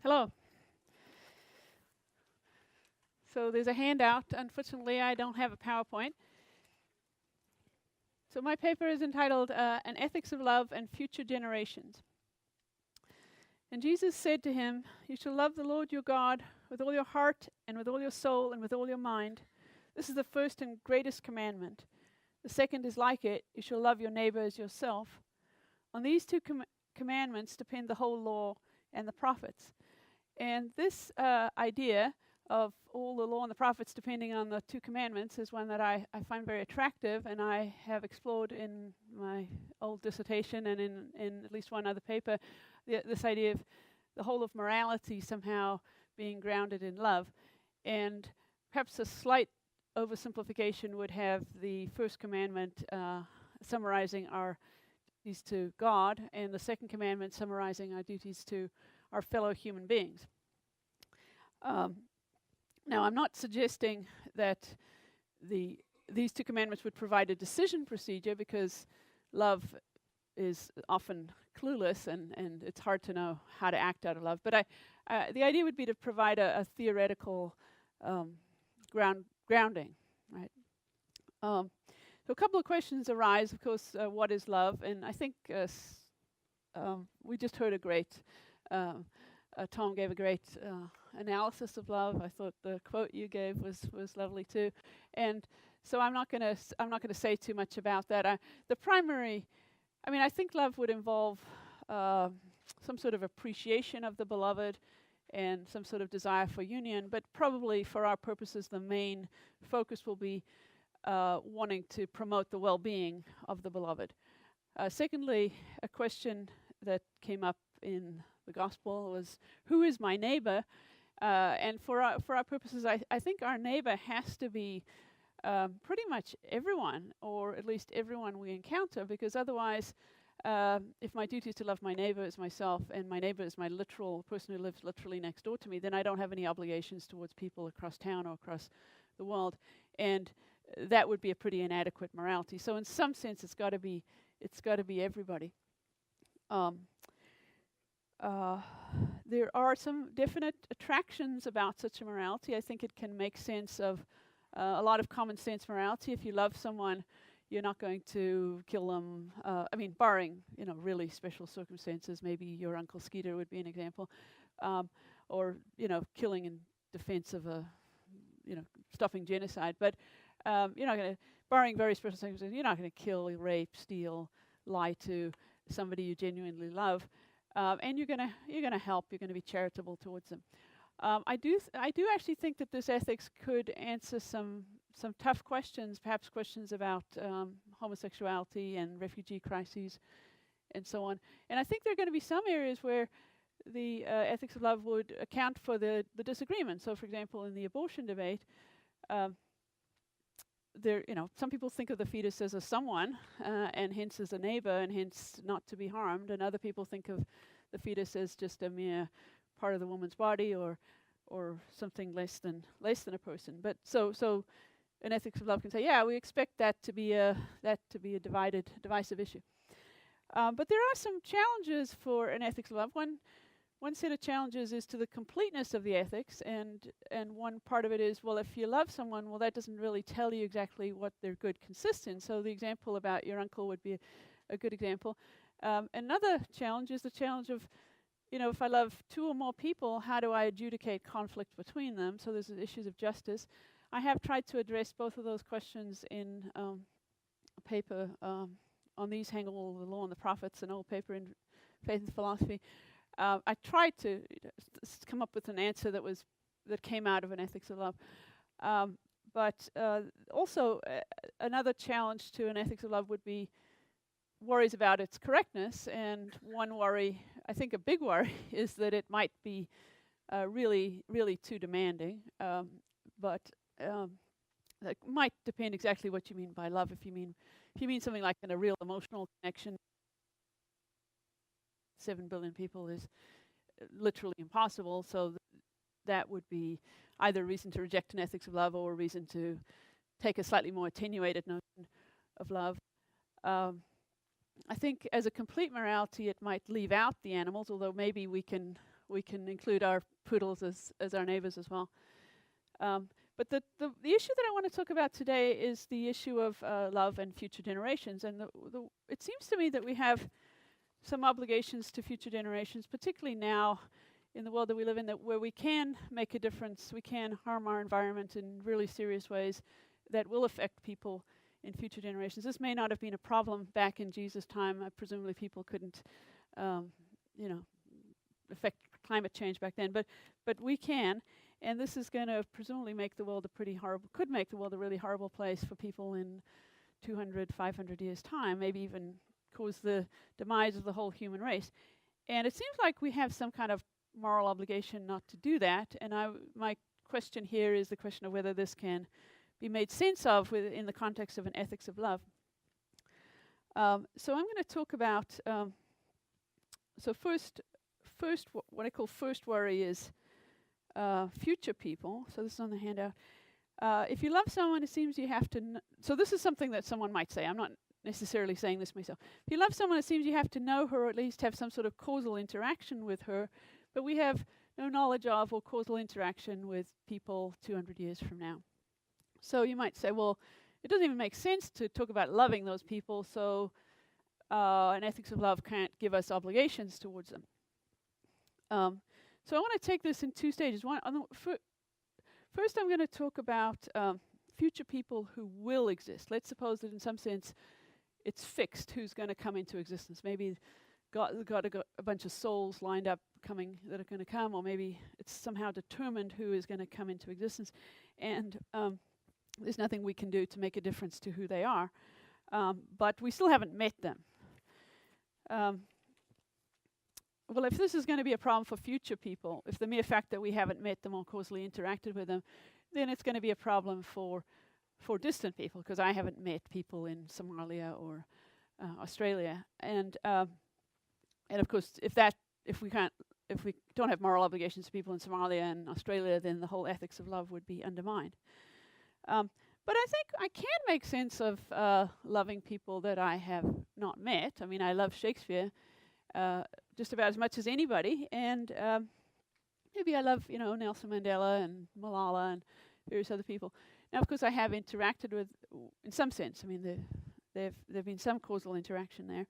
Hello. So there's a handout. Unfortunately, I don't have a PowerPoint. So my paper is entitled An Ethics of Love and Future Generations. And Jesus said to him, "You shall love the Lord your God with all your heart and with all your soul and with all your mind. This is the first and greatest commandment. The second is like it. You shall love your neighbor as yourself. On these two commandments depend the whole law and the prophets." And this idea of all the law and the prophets depending on the two commandments is one that I find very attractive, and I have explored in my old dissertation and in at least one other paper, this idea of the whole of morality somehow being grounded in love. And perhaps a slight oversimplification would have the first commandment summarizing our duties to God, and the second commandment summarizing our duties to our fellow human beings. Now, I'm not suggesting that these two commandments would provide a decision procedure, because love is often clueless and it's hard to know how to act out of love. But the idea would be to provide a theoretical grounding, right? So a couple of questions arise. Of course, what is love? And I think we just heard a great. Tom gave a great analysis of love. I thought the quote you gave was lovely too, and so I'm not going to say too much about that. I think love would involve some sort of appreciation of the beloved and some sort of desire for union, but probably for our purposes, the main focus will be wanting to promote the well-being of the beloved. Secondly, a question that came up in the gospel was, who is my neighbor? And for our purposes, I think our neighbor has to be pretty much everyone, or at least everyone we encounter, because otherwise, if my duty is to love my neighbor as myself, and my neighbor is my literal person who lives literally next door to me, then I don't have any obligations towards people across town or across the world, and that would be a pretty inadequate morality. So in some sense, it's got to be everybody. There are some definite attractions about such a morality. I think it can make sense of a lot of common sense morality. If you love someone, you're not going to kill them. Barring really special circumstances. Maybe your Uncle Skeeter would be an example, or killing in defense of stopping genocide. But you're not going to, barring very special circumstances, you're not going to kill, rape, steal, lie to somebody you genuinely love. And you're gonna help. You're gonna be charitable towards them. I do actually think that this ethics could answer some tough questions, perhaps questions about homosexuality and refugee crises, and so on. And I think there are going to be some areas where the ethics of love would account for the disagreement. So, for example, in the abortion debate, some people think of the fetus as a someone, and hence as a neighbor, and hence not to be harmed, and other people think of the fetus as just a mere part of the woman's body, or something less than a person. But so an ethics of love can say, yeah, we expect that to be a divisive issue. But there are some challenges for an ethics of love. One set of challenges is to the completeness of the ethics, and one part of it is, well, if you love someone, well, that doesn't really tell you exactly what their good consists in. So the example about your uncle would be a good example. Another challenge is the challenge of, if I love two or more people, how do I adjudicate conflict between them? So there's issues of justice. I have tried to address both of those questions in a paper on these hang all the law and the prophets, an old paper in Faith and Philosophy. I tried to come up with an answer that came out of an ethics of love. But also another challenge to an ethics of love would be worries about its correctness. And one worry, I think a big worry, is that it might be really, really too demanding. But that might depend exactly what you mean by love. If you mean something like a real emotional connection, 7 billion people is literally impossible. So that would be either a reason to reject an ethics of love, or a reason to take a slightly more attenuated notion of love. I think as a complete morality, it might leave out the animals, although maybe we can we can include our poodles as our neighbors as well. But the issue that I want to talk about today is the issue of love and future generations. And it seems to me that we have some obligations to future generations, particularly now in the world that we live in, that where we can make a difference, we can harm our environment in really serious ways that will affect people in future generations. This may not have been a problem back in Jesus' time. Presumably people couldn't, affect climate change back then, but we can. And this is going to presumably make the world could make the world a really horrible place for people in 200, 500 years' time, maybe even cause the demise of the whole human race. And it seems like we have some kind of moral obligation not to do that. And my question here is the question of whether this can be made sense of in the context of an ethics of love. So I'm going to talk about, first, what I call first worry is future people. So this is on the handout. If you love someone, it seems you have to so this is something that someone might say. I'm not necessarily saying this myself. If you love someone, it seems you have to know her, or at least have some sort of causal interaction with her, but we have no knowledge of or causal interaction with people 200 years from now. So you might say, well, it doesn't even make sense to talk about loving those people, so an ethics of love can't give us obligations towards them. So I want to take this in two stages. First, I'm going to talk about future people who will exist. Let's suppose that in some sense it's fixed who's going to come into existence. Maybe God got a bunch of souls lined up that are going to come, or maybe it's somehow determined who is going to come into existence. And there's nothing we can do to make a difference to who they are. But we still haven't met them. Well, if this is going to be a problem for future people, if the mere fact that we haven't met them or causally interacted with them, then it's going to be a problem for distant people, because I haven't met people in Somalia or Australia. And of course, if we don't have moral obligations to people in Somalia and Australia, then the whole ethics of love would be undermined. But I think I can make sense of loving people that I have not met. I mean, I love Shakespeare just about as much as anybody, and maybe I love, Nelson Mandela and Malala and various other people. Now, of course, I have interacted with, in some sense. I mean, there've been some causal interaction there.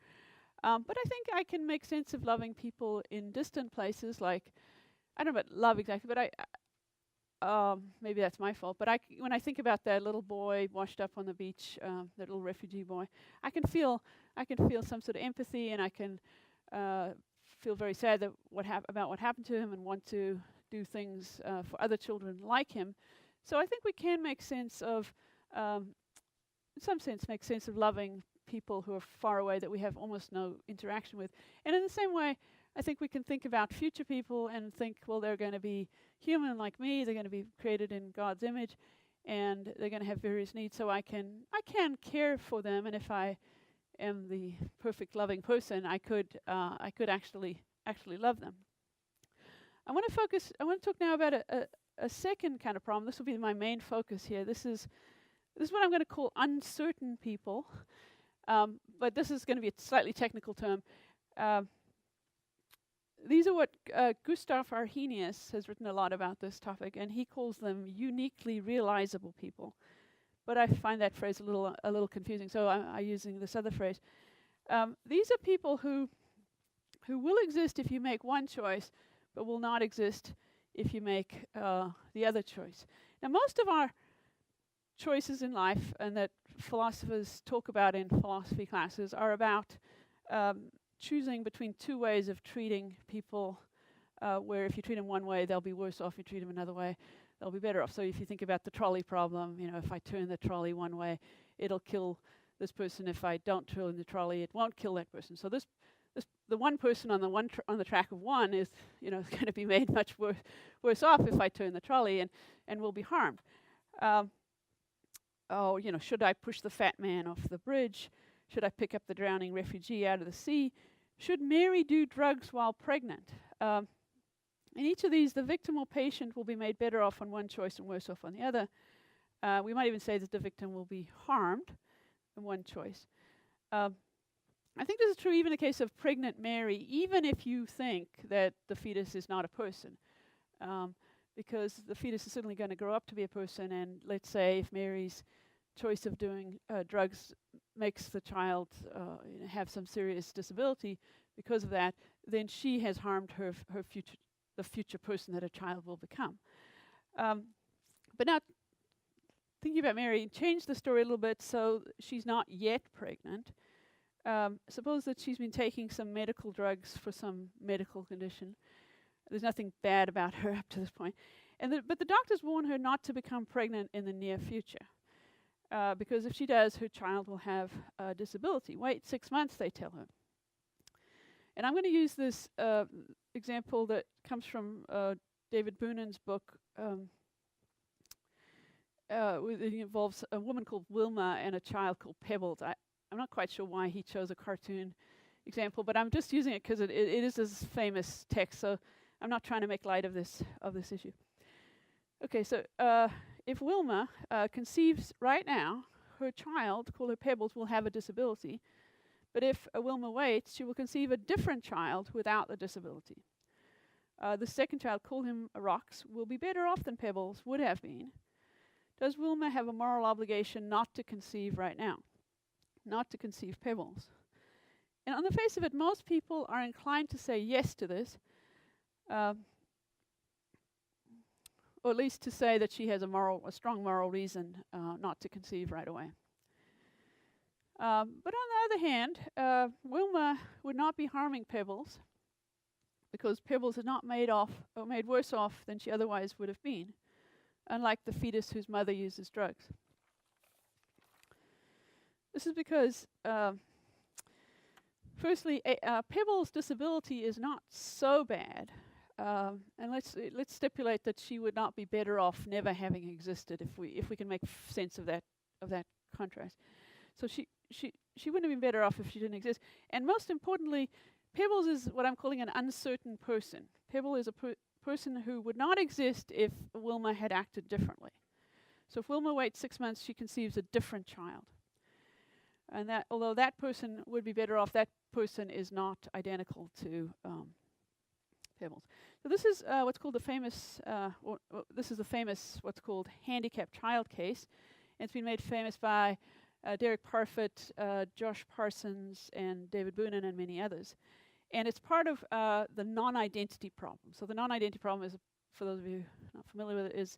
But I think I can make sense of loving people in distant places, like, I don't know about love exactly, but maybe that's my fault, but when I think about that little boy washed up on the beach, that little refugee boy, I can feel some sort of empathy, and I can feel very sad about what happened to him, and want to do things for other children like him. So I think we can make sense of, in some sense, make sense of loving people who are far away that we have almost no interaction with. And in the same way, I think we can think about future people and think, well, they're going to be human like me, they're going to be created in God's image, and they're going to have various needs, so I can care for them, and if I am the perfect loving person, I could actually love them. I want to talk now about a second kind of problem. This will be my main focus here. This is what I'm going to call uncertain people, but this is going to be a slightly technical term. These are what Gustav Arrhenius has written a lot about this topic, and he calls them uniquely realizable people. But I find that phrase a little confusing, so I'm using this other phrase. These are people who will exist if you make one choice, but will not exist if you make the other choice. Now, most of our choices in life, and that philosophers talk about in philosophy classes, are about choosing between two ways of treating people, where if you treat them one way, they'll be worse off. If you treat them another way, they'll be better off. So if you think about the trolley problem, if I turn the trolley one way, it'll kill this person. If I don't turn the trolley, it won't kill that person. So the one person on the track of one is, going to be made much worse off if I turn the trolley, and will be harmed. Should I push the fat man off the bridge? Should I pick up the drowning refugee out of the sea? Should Mary do drugs while pregnant? In each of these, the victim or patient will be made better off on one choice and worse off on the other. We might even say that the victim will be harmed in one choice. I think this is true even in the case of pregnant Mary, even if you think that the fetus is not a person. Because the fetus is certainly going to grow up to be a person, and let's say if Mary's choice of doing drugs makes the child have some serious disability because of that, then she has harmed her future, the future person that a child will become. But now, thinking about Mary, change the story a little bit so she's not yet pregnant. Suppose that she's been taking some medical drugs for some medical condition. There's nothing bad about her up to this point. But the doctors warn her not to become pregnant in the near future. Because if she does, her child will have a disability. Wait 6 months, they tell her. And I'm going to use this example that comes from David Boonan's book. It involves a woman called Wilma and a child called Pebbles. I'm not quite sure why he chose a cartoon example, but I'm just using it because it is this famous text, so I'm not trying to make light of this issue. Okay, so if Wilma conceives right now, her child, called her Pebbles, will have a disability. But if Wilma waits, she will conceive a different child without the disability. The second child, call him Rocks, will be better off than Pebbles would have been. Does Wilma have a moral obligation not to conceive right now? Not to conceive Pebbles? And on the face of it, most people are inclined to say yes to this. Or at least to say that she has a strong moral reason not to conceive right away. But on the other hand, Wilma would not be harming Pebbles because Pebbles is not made worse off than she otherwise would have been, unlike the fetus whose mother uses drugs. This is because, firstly, Pebbles' disability is not so bad. And let's stipulate that she would not be better off never having existed if we can make sense of that contrast. So she wouldn't have been better off if she didn't exist. And most importantly, Pebbles is what I'm calling an uncertain person. Pebbles is a person who would not exist if Wilma had acted differently. So if Wilma waits 6 months, she conceives a different child. And that, although that person would be better off, that person is not identical to Pebbles. So this is what's called the famous, what's called Handicapped child case. And it's been made famous by Derek Parfit, Josh Parsons, and David Boonan, and many others. And it's part of the non-identity problem. So the non-identity problem is, for those of you not familiar with it,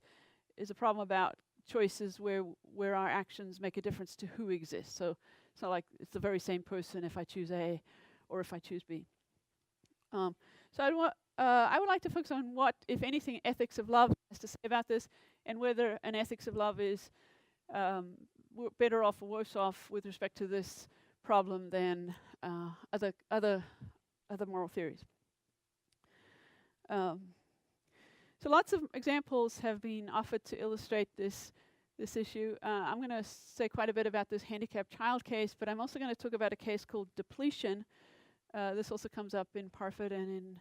is a problem about choices where our actions make a difference to who exists. So it's not like it's the very same person if I choose A or if I choose B. So I would like to focus on what, if anything, ethics of love has to say about this, and whether an ethics of love is better off or worse off with respect to this problem than other moral theories. So lots of examples have been offered to illustrate this issue. I'm going to say quite a bit about this handicapped child case, but I'm also going to talk about a case called depletion. This also comes up in Parfit, and in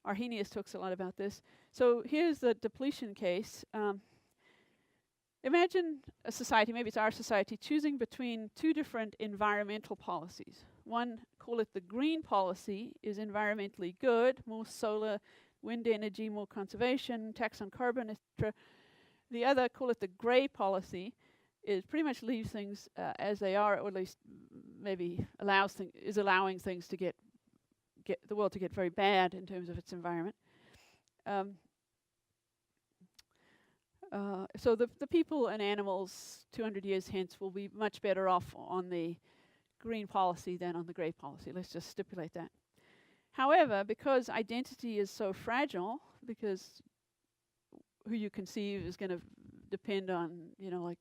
Arrhenius talks a lot about this. So here's the depletion case. Imagine a society, maybe it's our society, choosing between two different environmental policies. One, call it the green policy, is environmentally good, more solar, wind energy, more conservation, tax on carbon, etc. The other, call it the gray policy, is pretty much leaves things as they are, or at least maybe is allowing things to get the world to get very bad in terms of its environment. So the people and animals 200 years hence will be much better off on the green policy than on the gray policy. Let's just stipulate that. However, because identity is so fragile, because who you conceive is going to depend on, like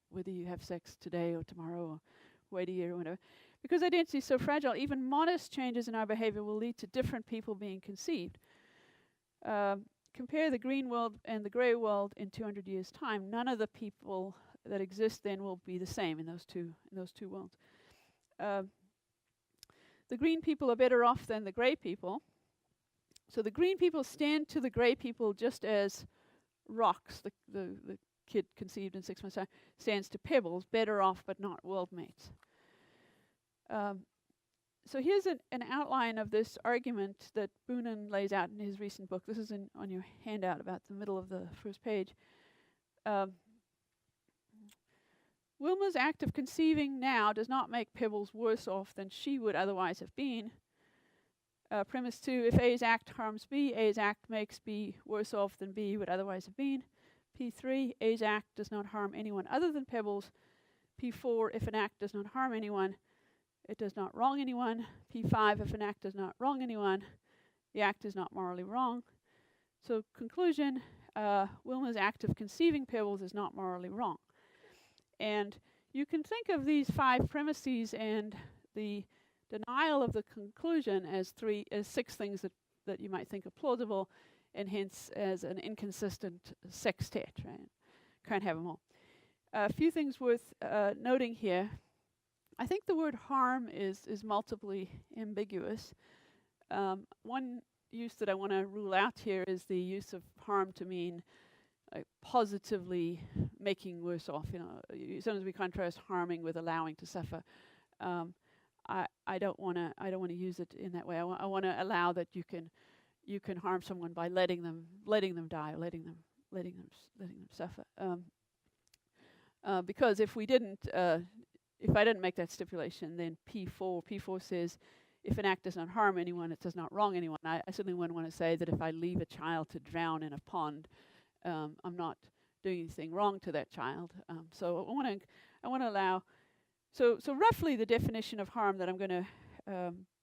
whether you have sex today or tomorrow or wait a year or whatever. Because identity is so fragile, even modest changes in our behavior will lead to different people being conceived. Compare the green world and the gray world in 200 years' time. None of the people that exist then will be the same in those two worlds. The green people are better off than the gray people. So the green people stand to the gray people just as Rocks, the kid conceived in 6 months' time, stands to Pebbles, better off but not world mates. So here's an outline of this argument that Boonen lays out in his recent book. This is on your handout, about the middle of the first page. Wilma's act of conceiving now does not make Pebbles worse off than she would otherwise have been. Premise 2, if A's act harms B, A's act makes B worse off than B would otherwise have been. P3, A's act does not harm anyone other than Pebbles. P4, if an act does not harm anyone, it does not wrong anyone. P5, if an act does not wrong anyone, the act is not morally wrong. So conclusion, Wilma's act of conceiving Pebbles is not morally wrong. And you can think of these 5 premises and the denial of the conclusion as 6 things that you might think are plausible, and hence as an inconsistent sextet, right? Can't have them all. A few things worth noting here. I think the word harm is multiply ambiguous. One use that I want to rule out here is the use of harm to mean positively making worse off. Sometimes we contrast harming with allowing to suffer. I don't want to use it in that way. I want to allow that you can harm someone by letting them die, or letting them suffer. Because if we didn't, if I didn't make that stipulation, then P4 says, if an act does not harm anyone, it does not wrong anyone. I certainly wouldn't want to say that if I leave a child to drown in a pond, I'm not doing anything wrong to that child. So I want to allow. So roughly the definition of harm that I'm going to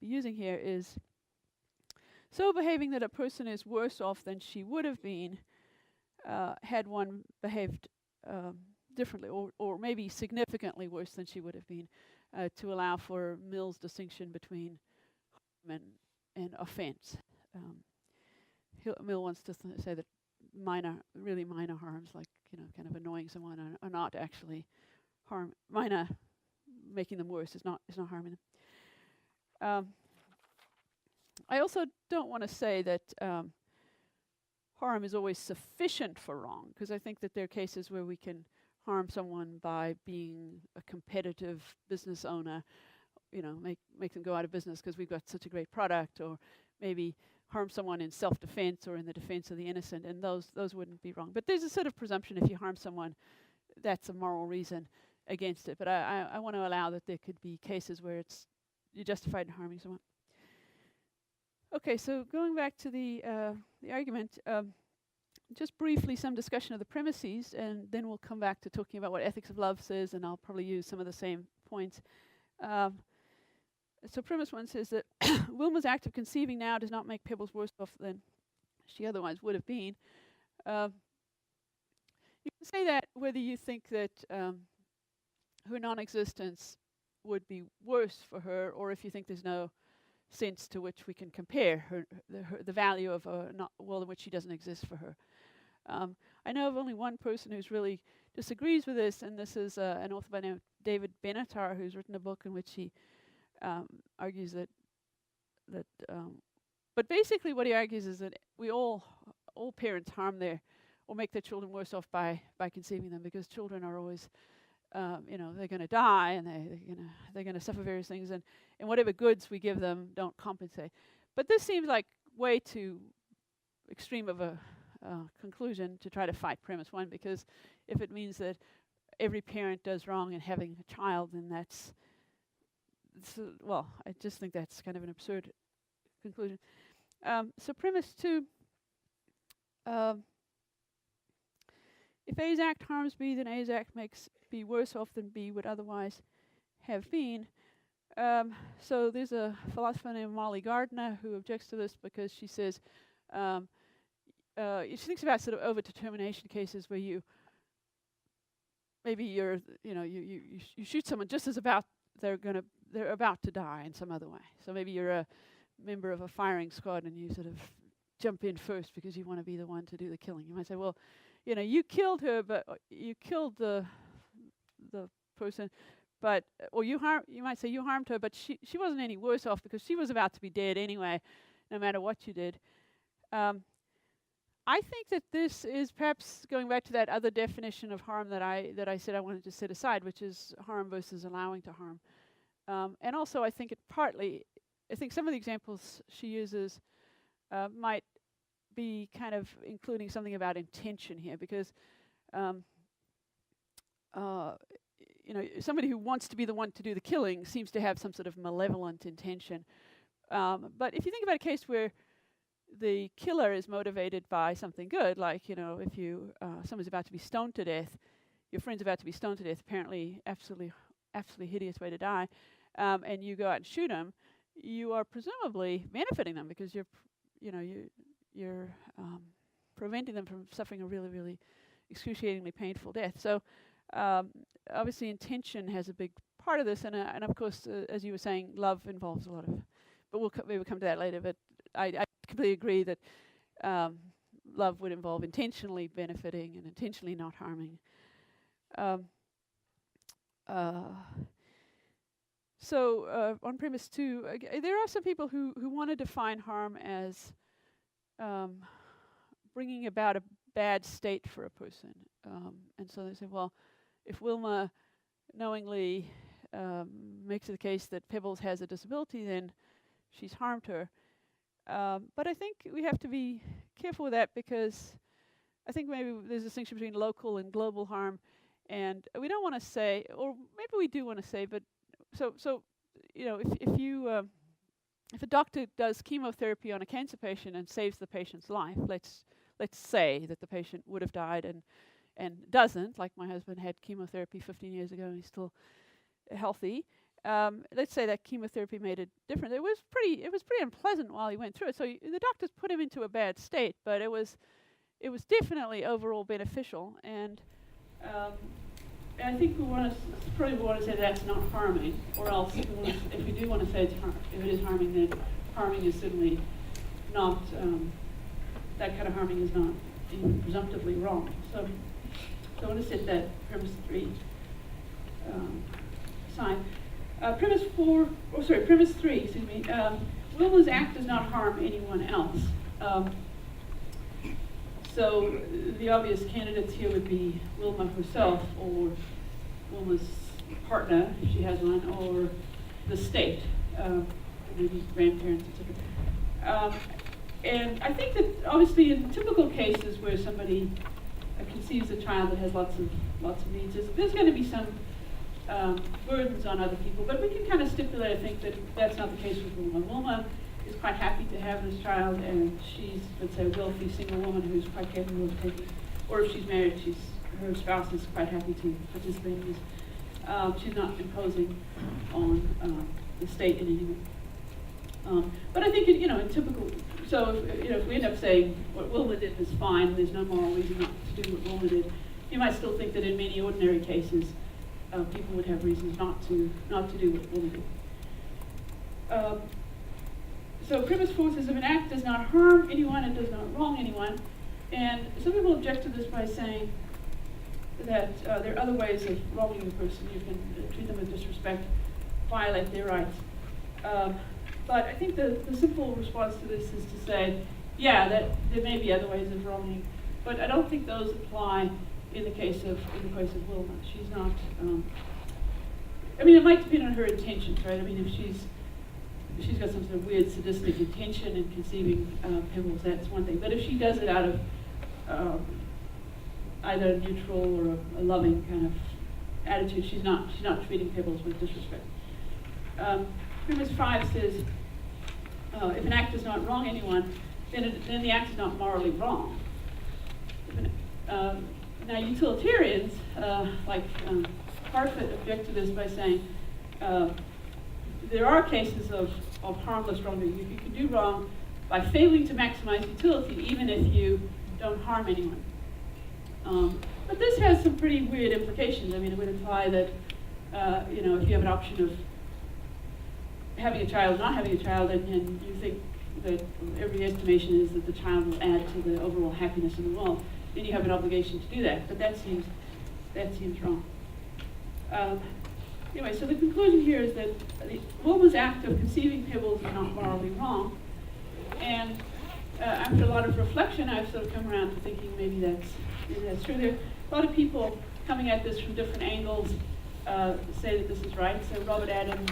be using here is so behaving that a person is worse off than she would have been had one behaved differently, or maybe significantly worse than she would have been, to allow for Mill's distinction between harm and offense. Mill wants to say that really minor harms, like kind of annoying someone, are not actually harm. Minor, making them worse is not harming them. I also don't want to say that harm is always sufficient for wrong, because I think that there are cases where we can harm someone by being a competitive business owner, make them go out of business because we've got such a great product, or maybe harm someone in self-defense or in the defense of the innocent, and those wouldn't be wrong. But there's a sort of presumption if you harm someone, that's a moral reason against it. But I want to allow that there could be cases where you're justified in harming someone. Okay, so going back to the argument, just briefly some discussion of the premises, and then we'll come back to talking about what ethics of love says, and I'll probably use some of the same points. So premise 1 says that Wilma's act of conceiving now does not make Pebbles worse off than she otherwise would have been. You can say that whether you think that her non-existence would be worse for her, or if you think there's no sense to which we can compare the value of a world in which she doesn't exist for her. I know of only one person who's really disagrees with this, and this is an author by the name of David Benatar, who's written a book in which he argues that but basically what he argues is that we all parents harm or make their children worse off by conceiving them, because children are always they're going to die, and they're going to suffer various things, and whatever goods we give them don't compensate. But this seems like way too extreme of a conclusion to try to fight premise 1, because if it means that every parent does wrong in having a child, then I just think that's kind of an absurd conclusion. So premise 2, if A's act harms B, then A's act makes B worse off than B would otherwise have been. So there's a philosopher named Molly Gardner who objects to this, because she says she thinks about sort of over-determination cases where you shoot someone just as they're about to die in some other way. So maybe you're a member of a firing squad and you sort of jump in first because you want to be the one to do the killing. You might say, well, you killed her, but you killed the person, but you might say you harmed her, but she wasn't any worse off because she was about to be dead anyway, no matter what you did. I think that this is perhaps going back to that other definition of harm that I said I wanted to set aside, which is harm versus allowing to harm. And also, I think I think some of the examples she uses might be kind of including something about intention here, because somebody who wants to be the one to do the killing seems to have some sort of malevolent intention. But if you think about a case where the killer is motivated by something good, like, if someone's about to be stoned to death, your friend's about to be stoned to death, apparently absolutely hideous way to die, and you go out and shoot him, you are presumably benefiting them, because you're preventing them from suffering a really, really excruciatingly painful death. So obviously intention has a big part of this, and of course, as you were saying, love involves a lot of, but we'll come to that later. But I completely agree that love would involve intentionally benefiting and intentionally not harming. So on premise 2, there are some people who want to define harm as bringing about a bad state for a person. And so they say, well, if Wilma knowingly makes it the case that Pebbles has a disability, then she's harmed her. But I think we have to be careful with that, because I think maybe there's a distinction between local and global harm, and we don't want to say, or maybe we do want to say, but so if a doctor does chemotherapy on a cancer patient and saves the patient's life, let's say that the patient would have died and doesn't, like my husband had chemotherapy 15 years ago and he's still healthy. Let's say that chemotherapy made a difference. It was pretty unpleasant while he went through it. So the doctors put him into a bad state, but it was definitely overall beneficial. And I think we want to say that's not harming, or else if we do want to say if it is harming, then harming is certainly not. That kind of harming is not even presumptively wrong. So I want to set that premise 3 aside. Premise 3, excuse me. Wilma's act does not harm anyone else. So the obvious candidates here would be Wilma herself, or Wilma's partner, if she has one, or the state, maybe grandparents, etc. And I think that obviously in typical cases where somebody conceives a child that has lots of needs, there's going to be some burdens on other people, but we can kind of stipulate, I think, that that's not the case with Wilma. Wilma is quite happy to have this child, and she's, let's say, a wealthy single woman who's quite capable of taking, or if she's married, her spouse is quite happy to participate in this. She's not imposing on the state in any way. But I think, in typical, so if we end up saying what Wilma did was fine, there's no moral reason not to do what Wilma did, you might still think that in many ordinary cases, people would have reasons not to do what Wilma did. So premise 4 says if an act does not harm anyone, it does not wrong anyone. And some people object to this by saying that there are other ways of wronging a person. You can treat them with disrespect, violate their rights. But I think the simple response to this is to say, yeah, that there may be other ways of wronging, but I don't think those apply in the case of Wilma. She's not. It might depend on her intentions, right? If she's got some sort of weird sadistic intention in conceiving Pebbles, that's one thing. But if she does it out of either a neutral or a loving kind of attitude, she's not treating Pebbles with disrespect. Premise 5 says if an act does not wrong anyone, then the act is not morally wrong. Now utilitarians like Hartford object to this by saying there are cases of harmless wrongdoing. You can do wrong by failing to maximize utility, even if you don't harm anyone. But this has some pretty weird implications. It would imply that if you have an option of having a child, not having a child, and you think that every estimation is that the child will add to the overall happiness in the world, then you have an obligation to do that. But that seems wrong. Anyway, so the conclusion here is that Wilma's act of conceiving Pebbles is not morally wrong. And after a lot of reflection, I've sort of come around to thinking maybe that's true. There are a lot of people coming at this from different angles. say that this is right. So Robert Adams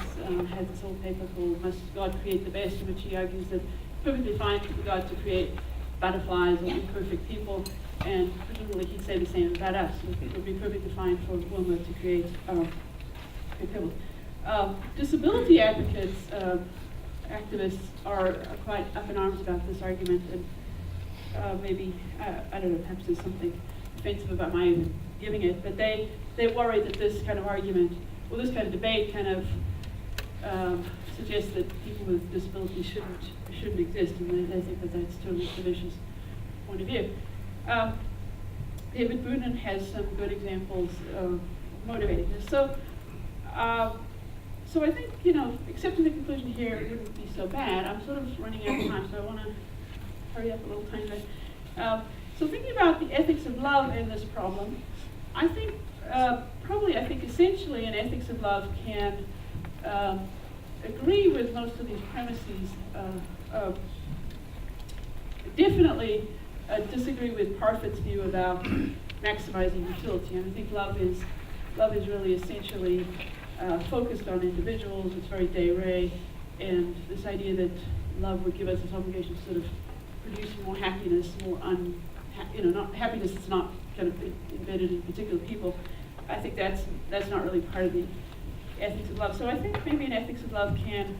has this whole paper called "Must God Create the Best?" in which he argues that it's perfectly fine for God to create butterflies or imperfect people, and presumably he'd say the same about us. It would be perfectly fine for Wilma to create pebbles. Disability advocates, activists are quite up in arms about this argument, and maybe, I don't know, perhaps there's something offensive about my even giving it, but they worry that this kind of argument, or this kind of debate kind of suggests that people with disabilities shouldn't exist, and they think that that's totally pernicious point of view. David Boonen has some good examples of motivating this. So I think, accepting the conclusion here wouldn't be so bad. I'm sort of running out of time, so I want to hurry up a little tiny bit. So thinking about the ethics of love in this problem, I think essentially an ethics of love can agree with most of these premises. Definitely disagree with Parfit's view about maximizing utility. And I think love is really essentially focused on individuals. It's very de re, and this idea that love would give us this obligation to sort of produce more happiness, not happiness that's not kind of embedded in particular people. I think that's not really part of the ethics of love. So I think maybe an ethics of love can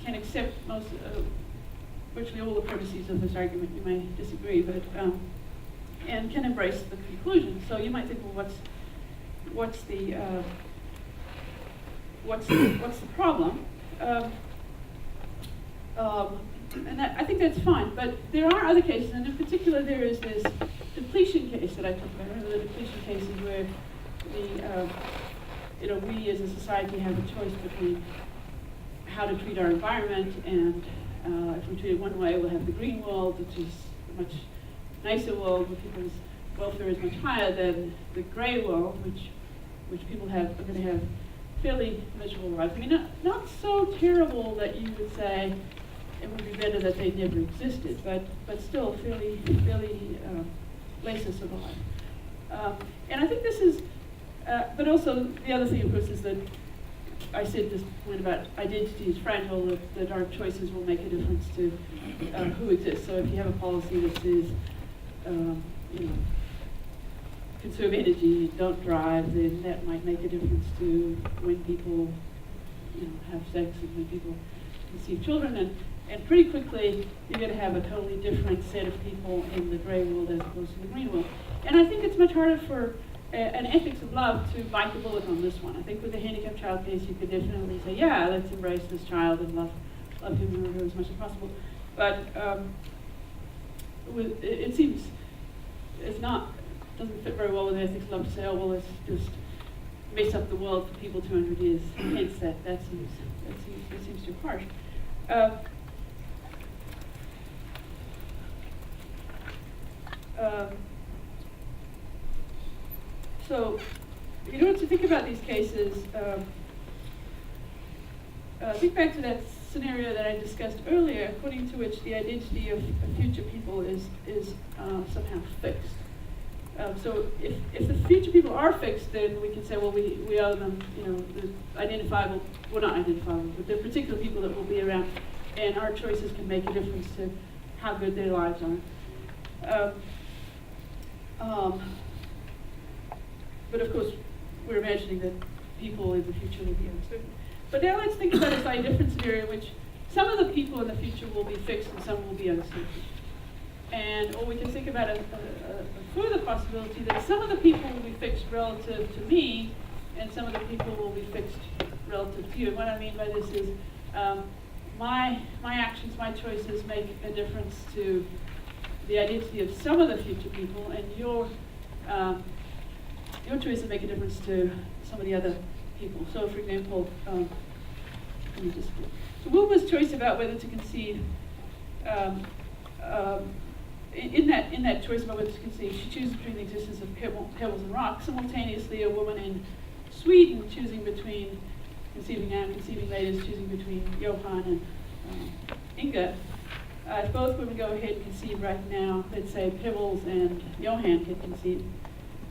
accept virtually all the premises of this argument. You may disagree, but and can embrace the conclusion. So you might think, well, what's the problem? And I think that's fine. But there are other cases, and in particular, there is this depletion case that I talked about. Remember the depletion cases where we as a society have a choice between how to treat our environment, and if we treat it one way, we'll have the green world, which is a much nicer world where people's welfare is much higher than the gray world, which people are going to have fairly miserable lives. I mean, not so terrible that you would say it would be better that they never existed, but still fairly laces of life. And I think this is, but also the other thing, of course, is that I said this point about identity is fragile, that our choices will make a difference to who exists. So if you have a policy that says, conserve energy, don't drive, then that might make a difference to when people, have sex and when people conceive children. And pretty quickly, you're going to have a totally different set of people in the gray world as opposed to the green world. And I think it's much harder for an ethics of love to bite the bullet on this one. I think with the handicapped child case, you could definitely say, yeah, let's embrace this child and love him or her as much as possible. But it seems doesn't fit very well with ethics of love to say, oh, well, let's just mess up the world for people 200 years. Hence, that seems too harsh. So, in order to think about these cases, think back to that scenario that I discussed earlier, according to which the identity of future people is somehow fixed. So if the future people are fixed, then we can say, well, we owe them, the identifiable, well, not identifiable, but the particular people that will be around, and our choices can make a difference to how good their lives are. But of course, we're imagining that people in the future will be uncertain. But now let's think about a slightly different scenario in which some of the people in the future will be fixed and some will be uncertain. Or we can think about a further possibility that some of the people will be fixed relative to me, and some of the people will be fixed relative to you. And what I mean by this is my actions, my choices make a difference to the identity of some of the future people, and your choices make a difference to some of the other people. So, for example, so Wilma's choice about whether to conceive, in that choice about whether to conceive, she chooses between the existence of pebbles and rocks. Simultaneously, a woman in Sweden choosing between conceiving now and conceiving later is choosing between Johan and Inga. If both women go ahead and conceive right now, let's say Pebbles and Johan can conceive,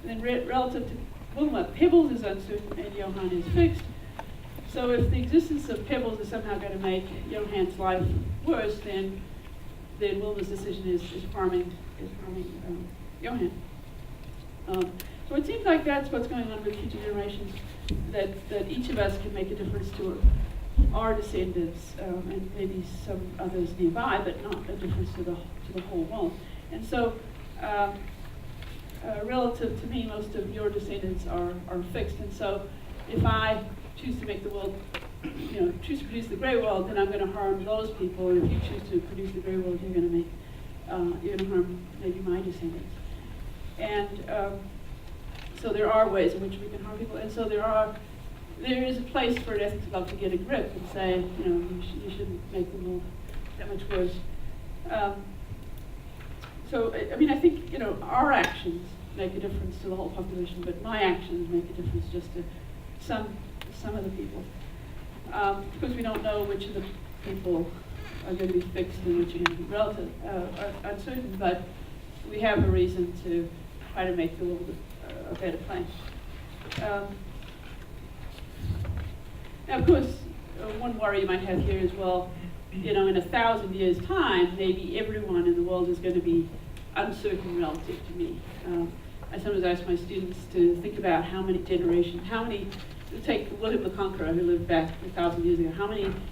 then relative to Wilma Pebbles is uncertain and Johann is fixed. So if the existence of Pebbles is somehow going to make Johann's life worse, then Wilma's decision is harming Johann. So it seems like that's what's going on with future generations, that each of us can make a difference to our descendants, and maybe some others nearby, but not a difference to the whole world. And so, relative to me, most of your descendants are fixed. And so, if I choose to make the world, choose to produce the gray world, then I'm going to harm those people. And if you choose to produce the gray world, you're going to harm maybe my descendants. And so there are ways in which we can harm people. And so there is a place for an ethics of love to get a grip and say, you shouldn't make the world that much worse. So I think our actions make a difference to the whole population, but my actions make a difference just to some of the people. Because we don't know which of the people are going to be fixed and which are going to be relative uncertain, but we have a reason to try to make the world a better place. Now, of course, one worry you might have here is, well, in 1,000 years' time, maybe everyone in the world is going to be uncertain relative to me. I sometimes ask my students to think about how many take William the Conqueror, who lived back 1,000 years ago.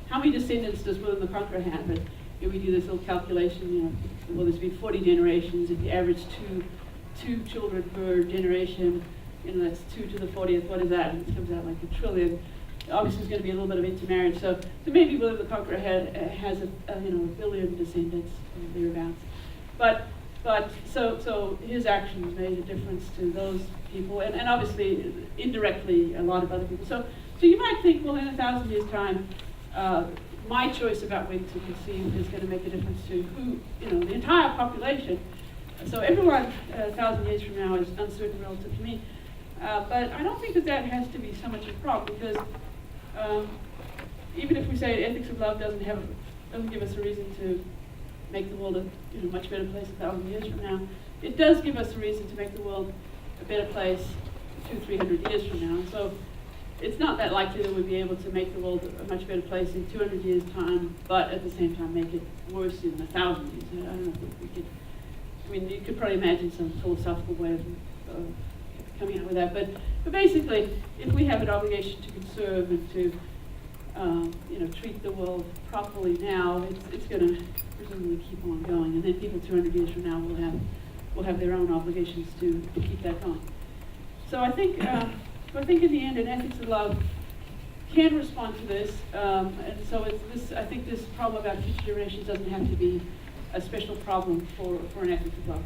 How many descendants does William the Conqueror have? But we do this little calculation, well, there's be 40 generations. If you average two children per generation, that's 2 to the 40th. What is that? It comes out like 1 trillion. Obviously, there's going to be a little bit of intermarriage. So maybe William the Conqueror has a billion descendants thereabouts. But so his actions made a difference to those people, and obviously indirectly a lot of other people. So you might think, well, in 1,000 years' time, my choice about when to conceive is going to make a difference to the entire population. So everyone 1,000 years from now is uncertain relative to me. But I don't think that has to be so much a problem, because even if we say ethics of love doesn't give us a reason to make the world a much better place 1,000 years from now, it does give us a reason to make the world a better place 200-300 years from now. And so it's not that likely that we'd be able to make the world a much better place in 200 years' time, but at the same time make it worse in 1,000 years. I don't know if we could. You could probably imagine some philosophical way of coming out with that. But basically, if we have an obligation to conserve and to treat the world properly now, it's going to presumably keep on going, and then people 200 years from now will have their own obligations to keep that going. So I think in the end, an ethics of love can respond to this, and so I think this problem about future generations doesn't have to be a special problem for an ethics of love.